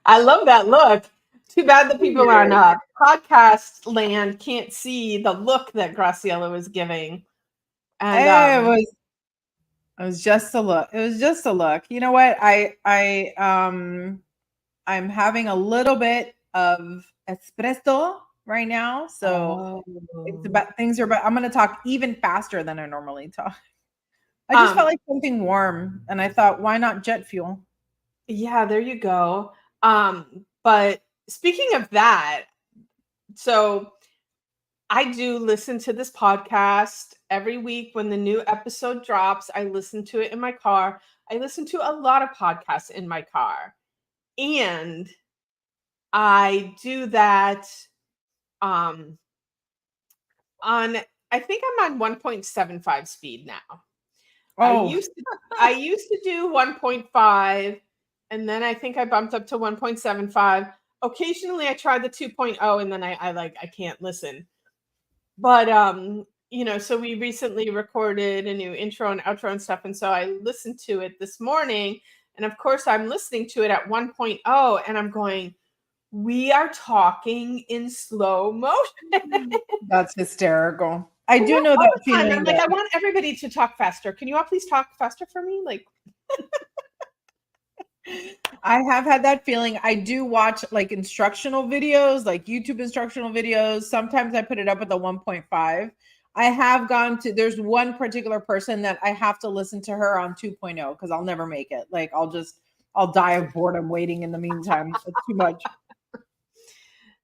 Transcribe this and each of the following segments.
I love that look. Too bad the people on Weird. podcast land can't see the look that Graciela was giving. And It was just a look. It was just a look. You know what? I'm having a little bit of espresso right now, so oh. it's about things are about. I'm going to talk even faster than I normally talk. I just felt Um, like something warm, and I thought, why not jet fuel? yeah, there you go. But speaking of that, so I do listen to this podcast every week when the new episode drops. I listen to it in my car. I listen to a lot of podcasts in my car. And I do that um on I think I'm on 1.75 speed now. I Oh, used to I used to do 1.5 and then I think I bumped up to 1.75. Occasionally I tried the 2.0 and then I can't listen. But so we recently recorded a new intro and outro and stuff and so I listened to it this morning and of course I'm listening to it at 1.0 and I'm going we are talking in slow motion. that's hysterical. I do Well, know all that the time. feeling I'm like, I though. want everybody to talk faster. Can you all please talk faster for me? Like, I have had that feeling. I do watch like instructional videos, like YouTube instructional videos. Sometimes I put it up with a 1.5. I have gone to, there's one particular person that I have to listen to her on 2.0 because I'll never make it. Like I'll die of boredom waiting in the meantime. It's too much.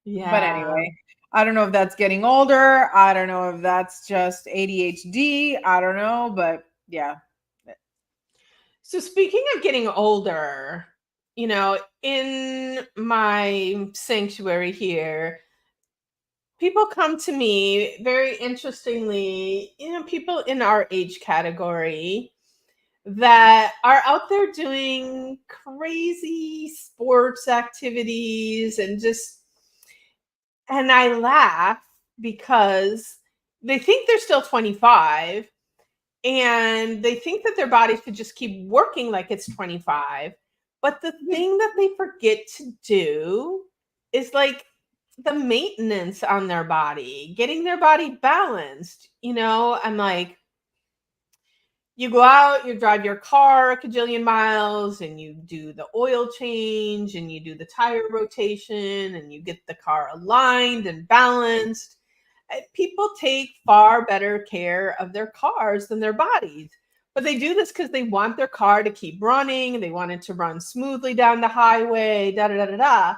But yeah. anyway, I don't know if that's getting older. I don't know if that's just ADHD. I don't know, but yeah. So speaking of getting older, in my sanctuary here, people come to me very interestingly, people in our age category that are out there doing crazy sports activities and I laugh because they think they're still 25 and they think that their body should just keep working like it's 25. But the thing that they forget to do is like the maintenance on their body, getting their body balanced. I'm like, you go out, you drive your car a cajillion miles, and you do the oil change, and you do the tire rotation, and you get the car aligned and balanced. People take far better care of their cars than their bodies. But they do this because they want their car to keep running. They want it to run smoothly down the highway, da da da da da.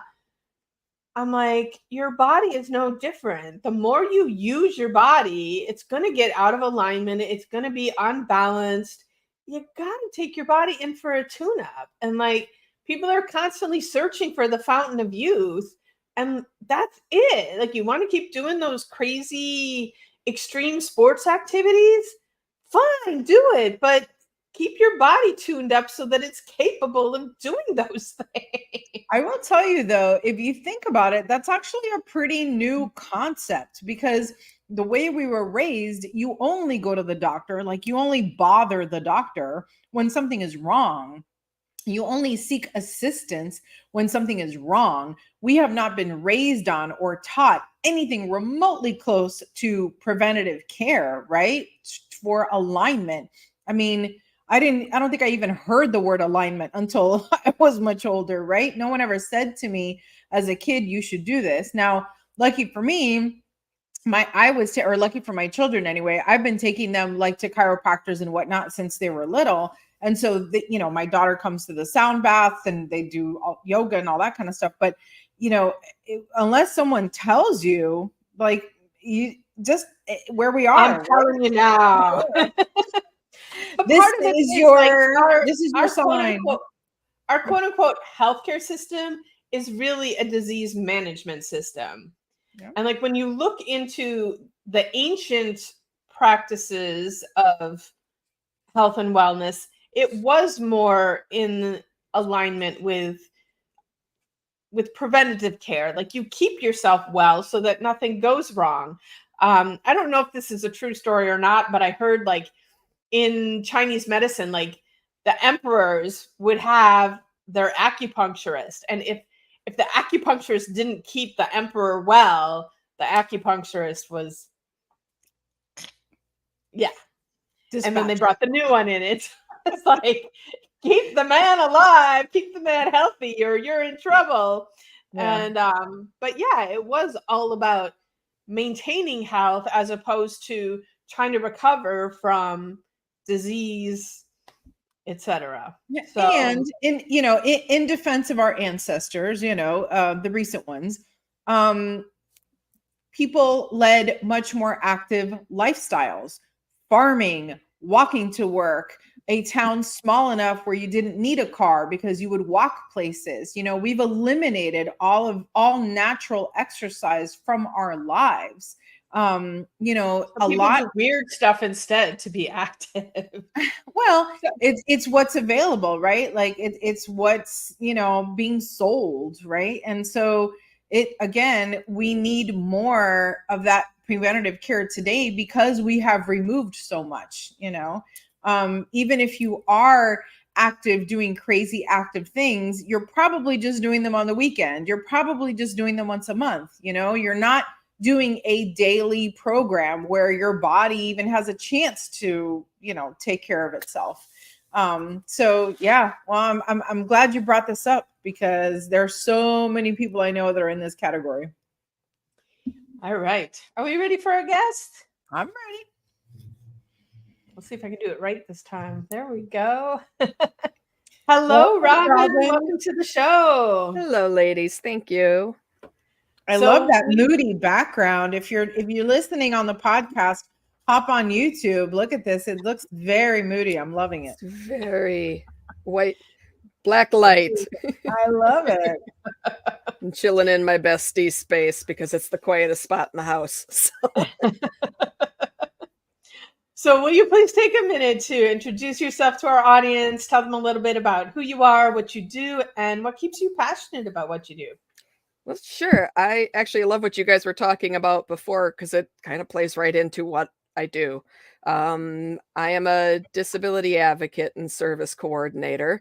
I'm like, your body is no different. The more you use your body, it's going to get out of alignment. It's going to be unbalanced. You got to take your body in for a tune up. And like, people are constantly searching for the fountain of youth. And that's it. Like, you want to keep doing those crazy extreme sports activities? Fine, do it. But keep your body tuned up so that it's capable of doing those things. I will tell you though, if you think about it, that's actually a pretty new concept because the way we were raised, you only go to the doctor, like you only bother the doctor when something is wrong. You only seek assistance when something is wrong. We have not been raised on or taught anything remotely close to preventative care, right? For alignment. I mean, I don't think I even heard the word alignment until I was much older, right? No one ever said to me as a kid, you should do this. Now, lucky for me, or lucky for my children anyway, I've been taking them like to chiropractors and whatnot since they were little. And so my daughter comes to the sound bath and they do yoga and all that kind of stuff. But unless someone tells you, like, you just where we I'm are, telling you now. right? But part of it is like This is your our quote sign. unquote our quote unquote healthcare system is really a disease management system. Yeah. And like when you look into the ancient practices of health and wellness, it was more in alignment with preventative care. Like you keep yourself well so that nothing goes wrong. I don't know if this is a true story or not, but I heard like in Chinese medicine, like the emperors would have their acupuncturist. And if the acupuncturist didn't keep the emperor well, the acupuncturist was, yeah. And then they Dispatch. brought the new one in. It's like, keep the man alive, keep the man healthy, or you're in trouble. Yeah. And but yeah, it was all about maintaining health as opposed to trying to recover from disease, etc. Yeah, So and in defense of our ancestors, the recent ones, um, people led much more active lifestyles, farming, walking to work, a town small enough where you didn't need a car because you would walk places. We've eliminated all natural exercise from our lives. A people lot. do weird stuff instead to be active. Well, it's what's available, right? Like it's what's being sold, right? And so we need more of that preventative care today because we have removed so much. Even if you are active, doing crazy active things, you're probably just doing them on the weekend. You're probably just doing them once a month. You're not doing a daily program where your body even has a chance to take care of itself. So yeah, well, I'm glad you brought this up because there's so many people I know that are in this category. All right, are we ready for our guest? I'm ready. Let's see if I can do it right this time. There we go. Hello, Robin. Welcome to the show. Hello, ladies. Thank you. I love that moody background. If you're listening on the podcast, hop on YouTube. Look at this. It looks very moody. I'm loving it. It's very white, black light. I love it. I'm chilling in my bestie space because it's the quietest spot in the house. So will you please take a minute to introduce yourself to our audience, tell them a little bit about who you are, what you do, and what keeps you passionate about what you do? Well, sure. I actually love what you guys were talking about before because it kind of plays right into what I do. I am a disability advocate and service coordinator,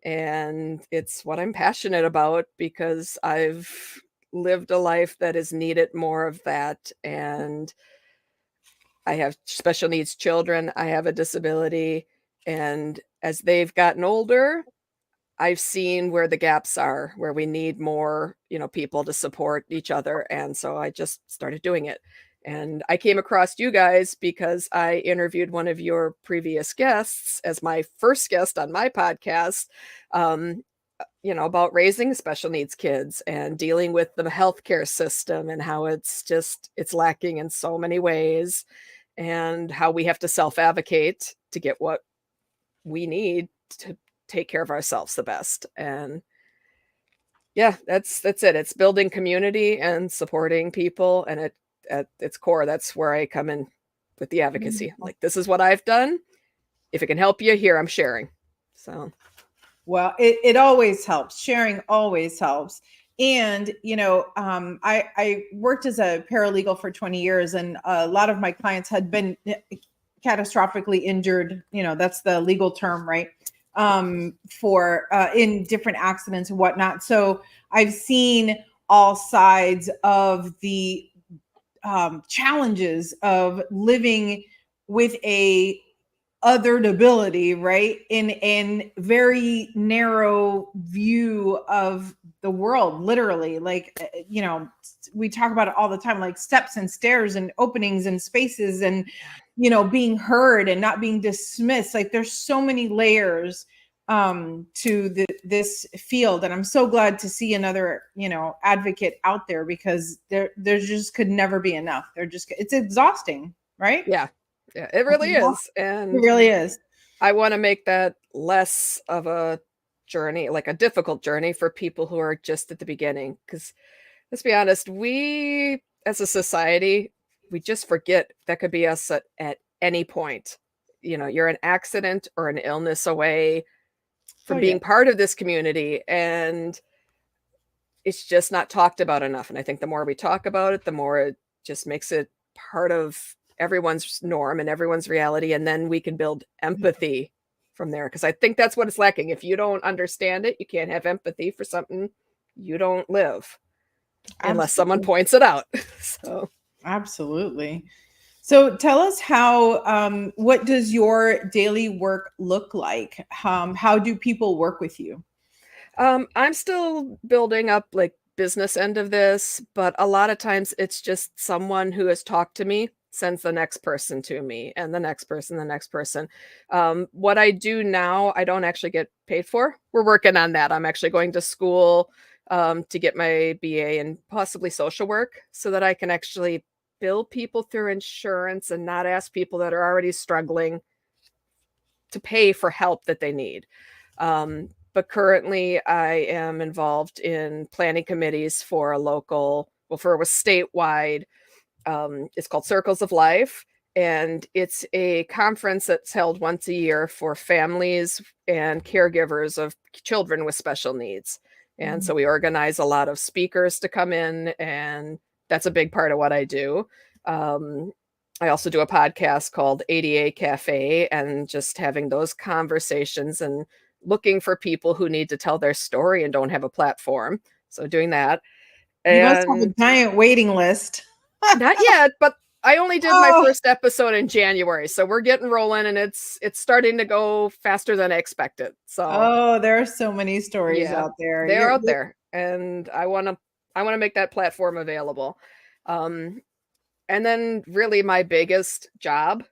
and it's what I'm passionate about because I've lived a life that has needed more of that. And I have special needs children. I have a disability. And as they've gotten older, I've seen where the gaps are, where we need more, people to support each other. And so I just started doing it. And I came across you guys because I interviewed one of your previous guests as my first guest on my podcast, about raising special needs kids and dealing with the healthcare system and how it's lacking in so many ways and how we have to self-advocate to get what we need to take care of ourselves the best. And yeah, that's it. It's building community and supporting people. And at its core, that's where I come in with the advocacy. Like, this is what I've done. If it can help you, here, I'm sharing. So, well, it always helps. Sharing always helps. And, I worked as a paralegal for 20 years, and a lot of my clients had been catastrophically injured. That's the legal term, right? For in different accidents and whatnot. So I've seen all sides of the challenges of living with a othered ability, right? In very narrow view of the world, literally. Like, we talk about it all the time, like steps and stairs and openings and spaces and, being heard and not being dismissed. Like, there's so many layers to this field. And I'm so glad to see another, advocate out there because there just could never be enough. It's exhausting, right? Yeah, it really is. And it really is. I want to make that less of a journey, like a difficult journey for people who are just at the beginning. Because let's be honest, we as a society, we just forget that could be us at any point. You're an accident or an illness away from being part of this community. And it's just not talked about enough. And I think the more we talk about it, the more it just makes it part of everyone's norm and everyone's reality. And then we can build empathy from there, because I think that's what it's lacking. If you don't understand it, you can't have empathy for something you don't live unless someone Absolutely. points it out. So Absolutely. So tell us how, what does your daily work look like? How do people work with you? I'm still building up like business end of this, but a lot of times it's just someone who has talked to me sends the next person to me and the next person, the next person. What I do now, I don't actually get paid for. We're working on that. I'm actually going to school to get my BA and possibly social work so that I can actually bill people through insurance and not ask people that are already struggling to pay for help that they need. But currently, I am involved in planning committees for a local, well, for a statewide. It's called Circles of Life, and it's a conference that's held once a year for families and caregivers of children with special needs. And so we organize a lot of speakers to come in, and that's a big part of what I do. Um, I also do a podcast called ADA Cafe, and just having those conversations and looking for people who need to tell their story and don't have a platform. So doing that. You must have a And giant waiting list. not yet, but I only did my Oh, first episode in January. So we're getting rolling, and it's starting to go faster than I expected. So oh, there are so many stories yeah, out there. they're out there, and I want to make that platform available. Um, and then really my biggest job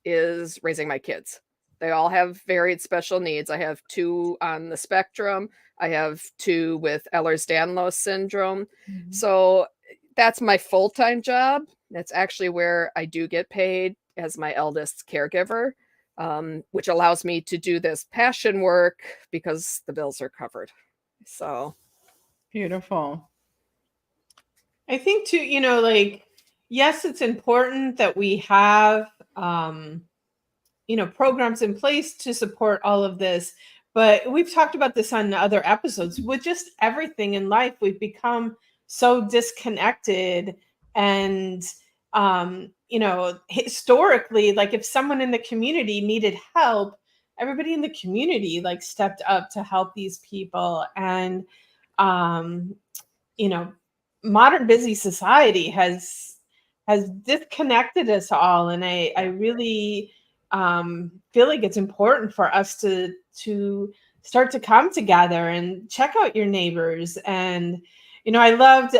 is raising my kids. They all have varied special needs. I have 2 on the spectrum. I have 2 with Ehlers-Danlos syndrome. Mhm. So that's my full-time job. That's actually where I do get paid as my eldest caregiver, which allows me to do this passion work because the bills are covered. So Beautiful. I think too, like, yes, it's important that we have, programs in place to support all of this. But we've talked about this on other episodes. With just everything in life, we've become so disconnected. And, historically, like if someone in the community needed help, everybody in the community like stepped up to help these people. And, um, you know, modern busy society has disconnected us all. And I really feel like it's important for us to start to come together and check out your neighbors. And I loved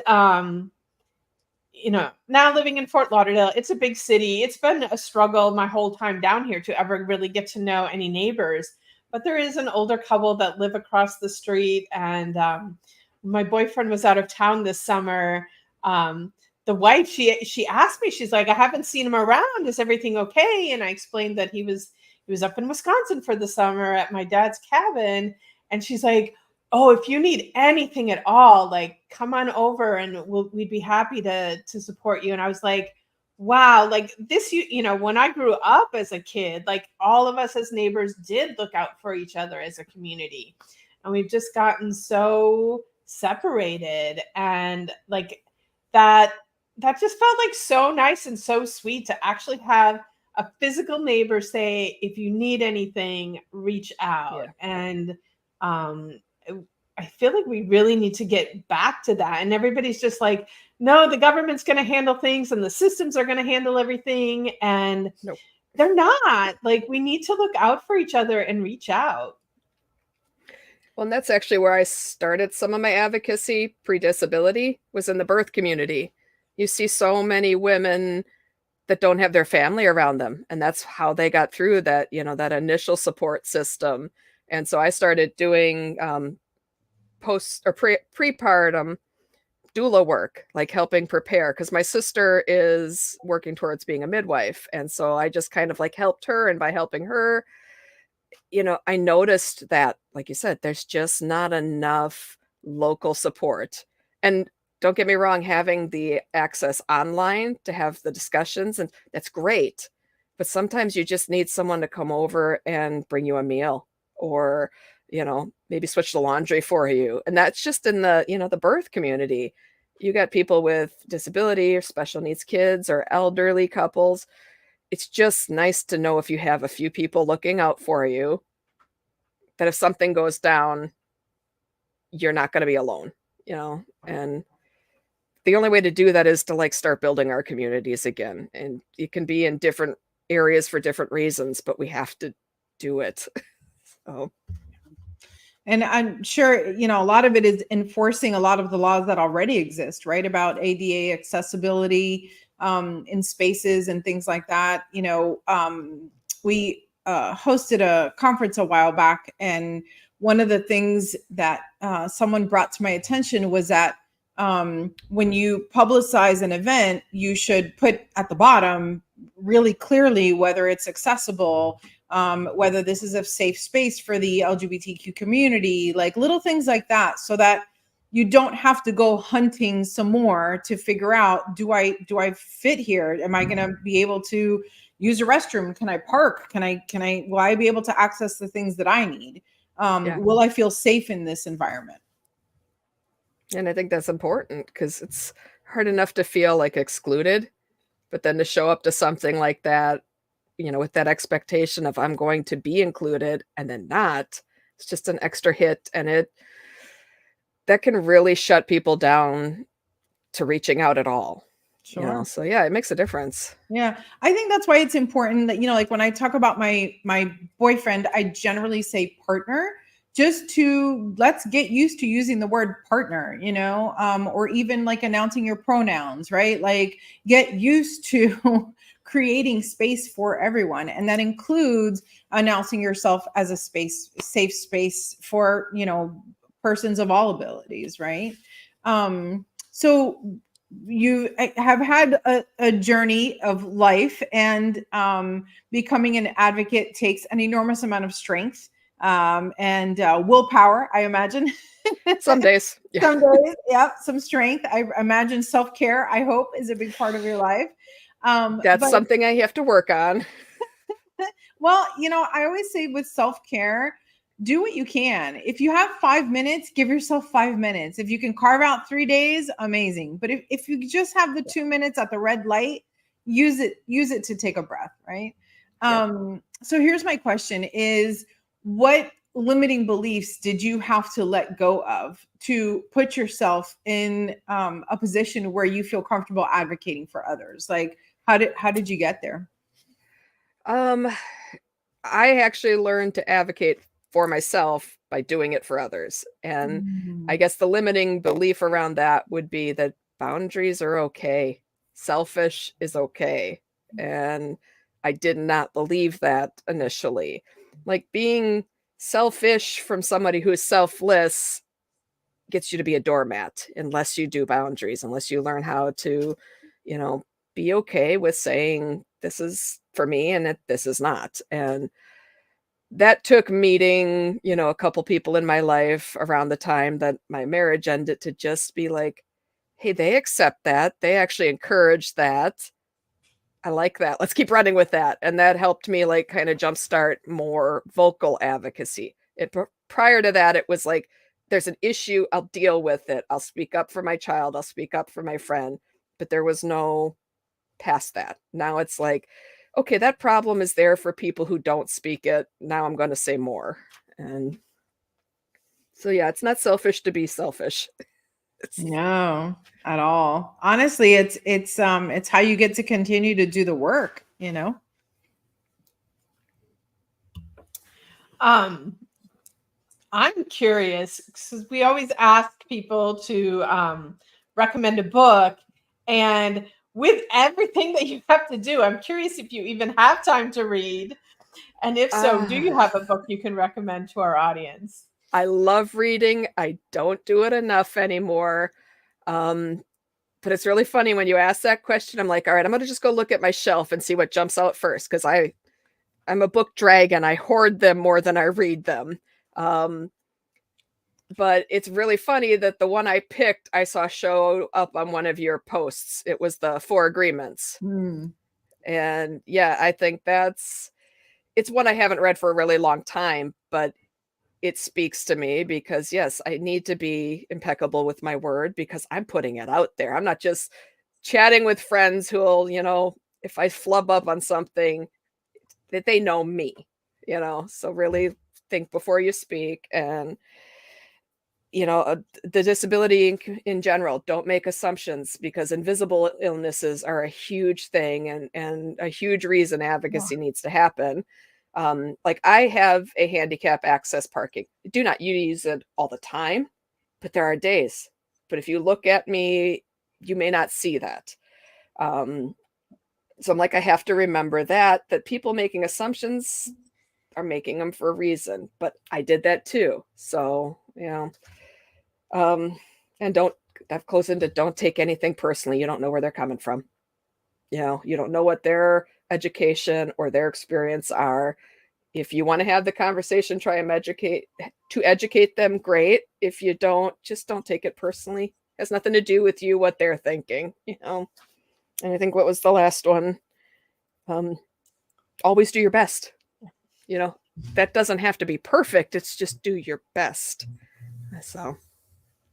now living in Fort Lauderdale. It's a big city. It's been a struggle my whole time down here to ever really get to know any neighbors. But there is an older couple that live across the street. And my boyfriend was out of town this summer. The wife, she asked me, she's like, I haven't seen him around. Is everything okay? And I explained that he was up in Wisconsin for the summer at my dad's cabin. And she's like, oh, if you need anything at all, like come on over and we'd be happy to support you. And I was like, wow, like this, when I grew up as a kid, like all of us as neighbors did look out for each other as a community. And we've just gotten so separated. And like that just felt like so nice and so sweet to actually have a physical neighbor say, if you need anything, reach out. yeah. And I feel like we really need to get back to that. And everybody's just like, no, the government's going to handle things and the systems are going to handle everything. And Nope. they're not. Like, we need to look out for each other and reach out. Well, and that's actually where I started some of my advocacy pre-disability, was in the birth community. You see so many women that don't have their family around them, and that's how they got through that, that initial support system. And so I started doing post or prepartum doula work, like helping prepare, because my sister is working towards being a midwife. And so I just kind of like helped her, and by helping her, I noticed that, like you said, there's just not enough local support. And don't get me wrong, having the access online to have the discussions, and that's great. But sometimes you just need someone to come over and bring you a meal, or, maybe switch the laundry for you. And that's just in the, the birth community. You got people with disability or special needs kids or elderly couples. It's just nice to know if you have a few people looking out for you, that if something goes down, you're not going to be alone, you know? And the only way to do that is to like start building our communities again. And it can be in different areas for different reasons, but we have to do it. So. And I'm sure, you know, a lot of it is enforcing a lot of the laws that already exist, right? About ADA accessibility in spaces and things like that. You know, we hosted a conference a while back, and one of the things that someone brought to my attention was that when you publicize an event, you should put at the bottom really clearly whether it's accessible, whether this is a safe space for the LGBTQ community, like little things like that, so that you don't have to go hunting some more to figure out, do I fit here? Am I going to be able to use a restroom? Can I park? Will I be able to access the things that I need? Will I feel safe in this environment? And I think that's important because it's hard enough to feel like excluded, but then to show up to something like that, you know, with that expectation of I'm going to be included and then not, it's just an extra hit. And that can really shut people down to reaching out at all. Sure. You know? So yeah, it makes a difference. Yeah. I think that's why it's important that, you know, like when I talk about my boyfriend, I generally say partner, just to let's get used to using the word partner, you know, or even like announcing your pronouns, right? Like get used to creating space for everyone. And that includes announcing yourself as a safe space for, you know, persons of all abilities, right? So you have had a journey of life, and becoming an advocate takes an enormous amount of strength and willpower, I imagine. Some days. Yeah. Some days, yeah, some strength. I imagine self-care, I hope, is a big part of your life. That's something I have to work on. Well, you know, I always say with self-care, do what you can. If you have 5 minutes, give yourself 5 minutes. If you can carve out 3 days, amazing. But if you just have the 2 minutes at the red light, use it to take a breath, right? So here's my question is, what limiting beliefs did you have to let go of to put yourself in a position where you feel comfortable advocating for others? Like, how did you get there? I actually learned to advocate for myself by doing it for others. And I guess the limiting belief around that would be that boundaries are okay. Selfish is okay. And I did not believe that initially. Like being selfish from somebody who is selfless gets you to be a doormat unless you do boundaries, unless you learn how to, you know, be okay with saying this is for me and this is not. And that took meeting, you know, a couple people in my life around the time that my marriage ended to just be like, hey, they accept that. They actually encourage that. I like that. Let's keep running with that. And that helped me like kind of jumpstart more vocal advocacy. Prior to that, it was like, there's an issue, I'll deal with it. I'll speak up for my child. I'll speak up for my friend. But there was no past that. Now it's like, okay, that problem is there for people who don't speak it. Now I'm going to say more. And so, yeah, it's not selfish to be selfish. No, at all. Honestly, it's how you get to continue to do the work, you know? I'm curious because we always ask people to recommend a book, and with everything that you have to do, I'm curious if you even have time to read. And if so, do you have a book you can recommend to our audience? I love reading. I don't do it enough anymore. But it's really funny when you ask that question. I'm like, all right, I'm going to just go look at my shelf and see what jumps out first. Cause I'm a book dragon. I hoard them more than I read them. But it's really funny that the one I picked, I saw show up on one of your posts. It was the 4 Agreements. And yeah, I think it's one I haven't read for a really long time, but it speaks to me because yes, I need to be impeccable with my word because I'm putting it out there. I'm not just chatting with friends who'll, you know, if I flub up on something that they know me, you know, so really think before you speak. And, the disability in general, don't make assumptions, because invisible illnesses are a huge thing and a huge reason advocacy needs to happen. Like, I have a handicap access parking. I do not use it all the time, but there are days. But if you look at me, you may not see that. So I'm like, I have to remember that people making assumptions are making them for a reason. But I did that too. So, and that goes into, don't take anything personally. You don't know where they're coming from. You don't know what their education or their experience are. If you want to have the conversation, try and educate them, great. If you don't, just don't take it personally. It has nothing to do with you, what they're thinking, And I think, what was the last one? Always do your best. That doesn't have to be perfect. It's just do your best. So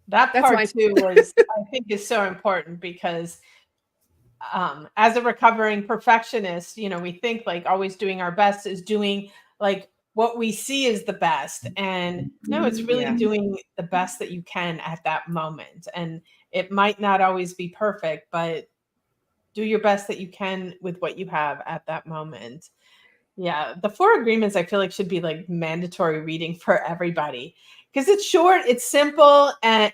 that part too was, I think, is so important, because as a recovering perfectionist, we think like always doing our best is doing like what we see is the best. And no, it's really doing the best that you can at that moment. And it might not always be perfect, but do your best that you can with what you have at that moment. Yeah. The 4 agreements, I feel like, should be like mandatory reading for everybody, because it's short, it's simple. And,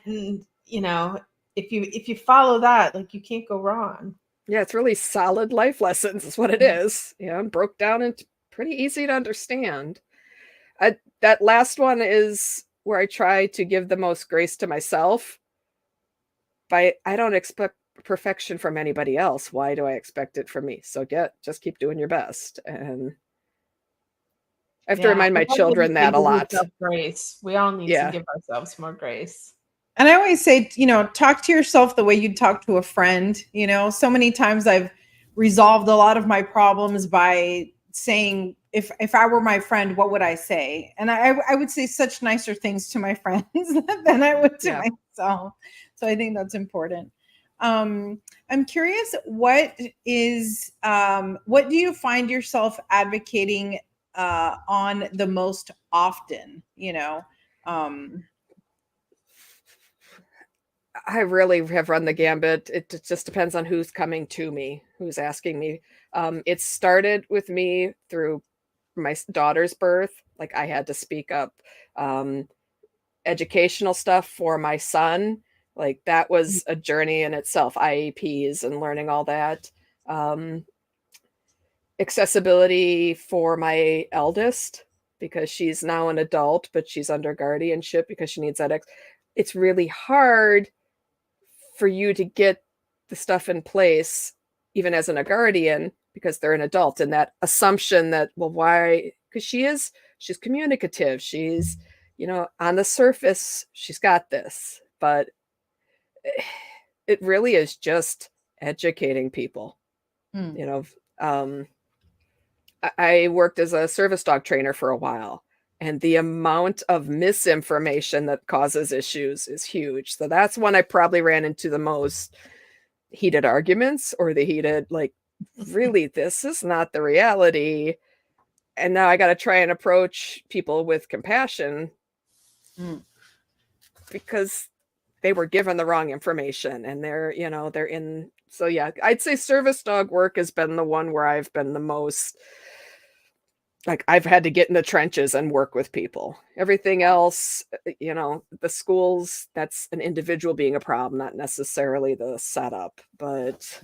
if you follow that, like, you can't go wrong. Yeah, it's really solid life lessons is what it is. And broke down into pretty easy to understand. That last one is where I try to give the most grace to myself. I don't expect perfection from anybody else. Why do I expect it from me? So just keep doing your best. And I have to remind my children that a lot. Grace. We all need to give ourselves more grace. And I always say, talk to yourself the way you'd talk to a friend. So many times I've resolved a lot of my problems by saying, if I were my friend, what would I say? And I would say such nicer things to my friends than I would to myself. So I think that's important. I'm curious, what do you find yourself advocating on the most often? I really have run the gambit. It just depends on who's coming to me, who's asking me. It started with me through my daughter's birth. Like, I had to speak up. Educational stuff for my son, like, that was a journey in itself. IEPs and learning all that. Accessibility for my eldest, because she's now an adult, but she's under guardianship because she needs that. It's really hard for you to get the stuff in place, even as a guardian, because they're an adult, and that assumption that, well, why? Because she's communicative. She's, on the surface, she's got this, but it really is just educating people. I worked as a service dog trainer for a while, and the amount of misinformation that causes issues is huge. So that's when I probably ran into the most heated arguments, or the heated, like, really, this is not the reality. And now I got to try and approach people with compassion, because they were given the wrong information, and they're in. So yeah, I'd say service dog work has been the one where I've been the most, like, I've had to get in the trenches and work with people. Everything else, the schools, that's an individual being a problem, not necessarily the setup. But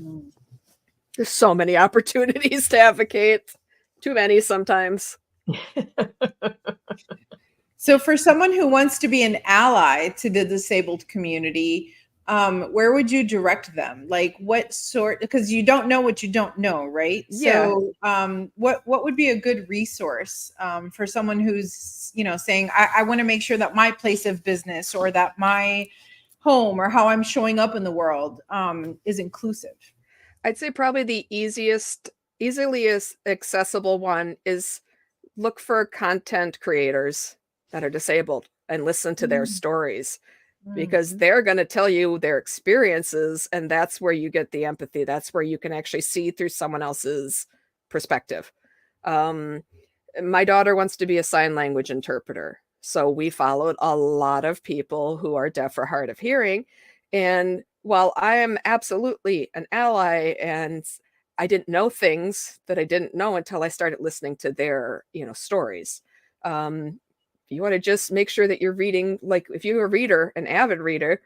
there's so many opportunities to advocate. Too many sometimes. So for someone who wants to be an ally to the disabled community, where would you direct them? Like, what sort, because you don't know what you don't know, right? Yeah. So what would be a good resource for someone who's, saying, I want to make sure that my place of business, or that my home, or how I'm showing up in the world is inclusive? I'd say probably the easily accessible one is look for content creators that are disabled and listen to their stories, because they're going to tell you their experiences, and that's where you get the empathy. That's where you can actually see through someone else's perspective. my daughter wants to be a sign language interpreter. So we followed a lot of people who are deaf or hard of hearing. And while I am absolutely an ally, and I didn't know things that I didn't know until I started listening to their, stories. You want to just make sure that you're reading, like if you're a reader, an avid reader,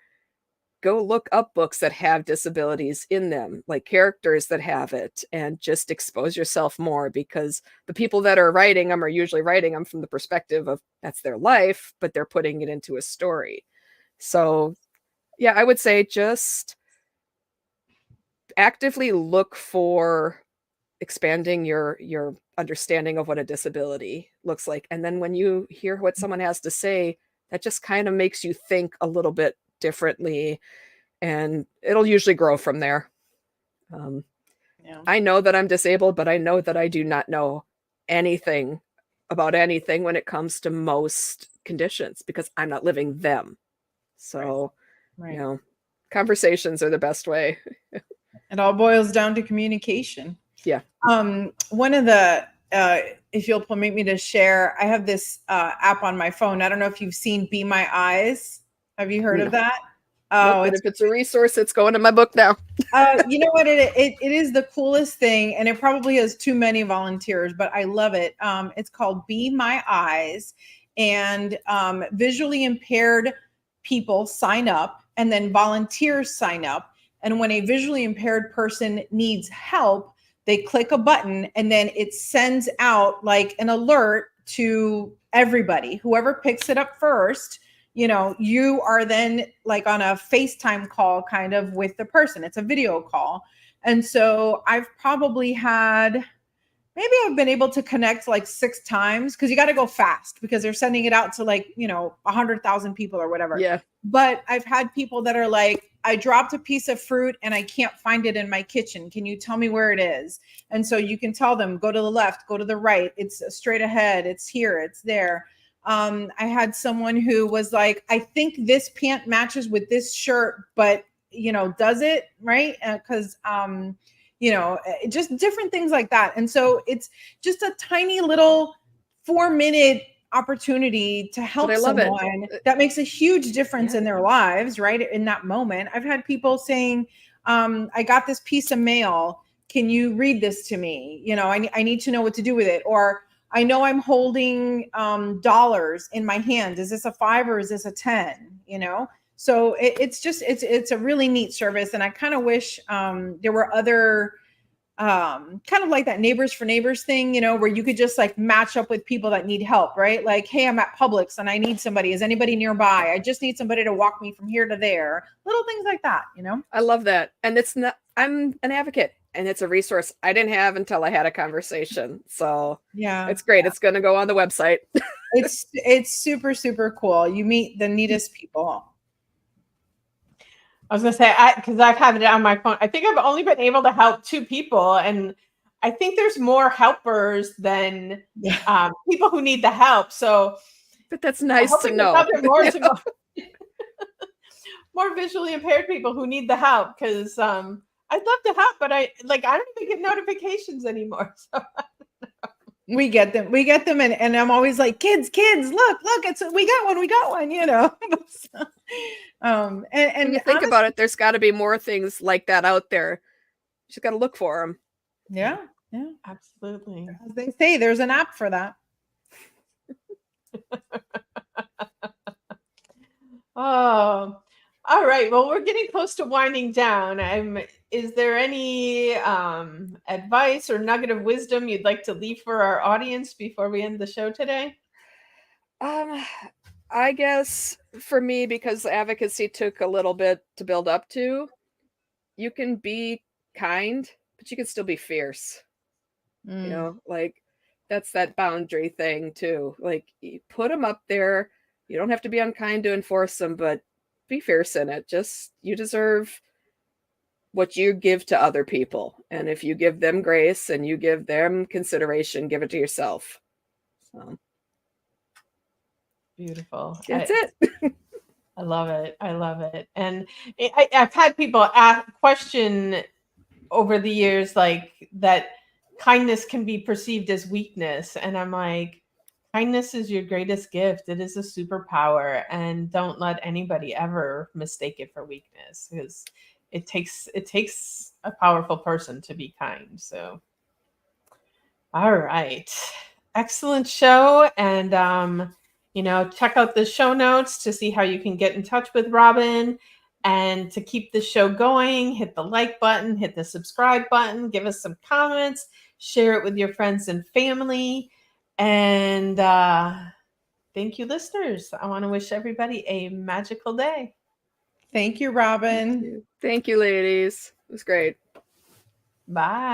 go look up books that have disabilities in them, like characters that have it, and just expose yourself more, because the people that are writing them are usually writing them from the perspective of that's their life, but they're putting it into a story. So yeah, I would say just actively look for expanding your understanding of what a disability looks like. And then when you hear what someone has to say, that just kind of makes you think a little bit differently, and it'll usually grow from there. I know that I'm disabled, but I know that I do not know anything about anything when it comes to most conditions, because I'm not living them. So, Right. Conversations are the best way. It all boils down to communication. Yeah. One of the, if you'll permit me to share, I have this app on my phone. I don't know if you've seen Be My Eyes. Have you heard of that? Oh, nope, if it's a resource, it's going in my book now. You know what? It is the coolest thing, and it probably has too many volunteers, but I love it. It's called Be My Eyes, and visually impaired people sign up, and then volunteers sign up. And when a visually impaired person needs help, they click a button, and then it sends out like an alert to everybody. Whoever picks it up first, you are then like on a FaceTime call kind of with the person. It's a video call. And so I've probably had, maybe I've been able to connect like 6 times, because you got to go fast because they're sending it out to like, 100,000 people or whatever. Yeah. But I've had people that are like, I dropped a piece of fruit and I can't find it in my kitchen. Can you tell me where it is? And so you can tell them, go to the left, go to the right. It's straight ahead. It's here, it's there. I had someone who was like, I think this pant matches with this shirt, but does it? Right. Cause, just different things like that. And so it's just a tiny little 4-minute opportunity to help someone that makes a huge difference in their lives, right? In that moment, I've had people saying, I got this piece of mail. Can you read this to me? I need to know what to do with it. Or I know I'm holding dollars in my hand. Is this a 5 or is this a 10? So it's a really neat service. And I kind of wish there were other kind of like that neighbors for neighbors thing, where you could just like match up with people that need help, right? Like, hey, I'm at Publix and I need somebody. Is anybody nearby? I just need somebody to walk me from here to there. Little things like that, I love that. And I'm an advocate, and it's a resource I didn't have until I had a conversation. So yeah, it's great. It's going to go on the website. It's super, super cool. You meet the neatest people. I was going to say, because I've had it on my phone. I think I've only been able to help 2 people. And I think there's more helpers than people who need the help. So, but that's nice to know. More visually impaired people who need the help, because I'd love to help, but I don't even get notifications anymore. So we get them, and I'm always like, kids, look, we got one, and when you think about it, there's got to be more things like that out there. You just got to look for them. Yeah, absolutely. As they say, there's an app for that. Oh, all right. Well, we're getting close to winding down. Is there any advice or nugget of wisdom you'd like to leave for our audience before we end the show today? I guess for me, because advocacy took a little bit to build up to, you can be kind, but you can still be fierce. Like that's that boundary thing too. Like you put them up there. You don't have to be unkind to enforce them, but be fierce in it. Just, you deserve what you give to other people. And if you give them grace and you give them consideration, give it to yourself. So beautiful. That's it. I love it. And I've had people question over the years like that kindness can be perceived as weakness. And I'm like, kindness is your greatest gift. It is a superpower. And don't let anybody ever mistake it for weakness, because it takes a powerful person to be kind. So, all right. Excellent show. And, check out the show notes to see how you can get in touch with Robin. And to keep the show going, hit the like button, hit the subscribe button, give us some comments, share it with your friends and family. And thank you, listeners. I want to wish everybody a magical day. Thank you, Robin. Thank you, ladies. It was great. Bye.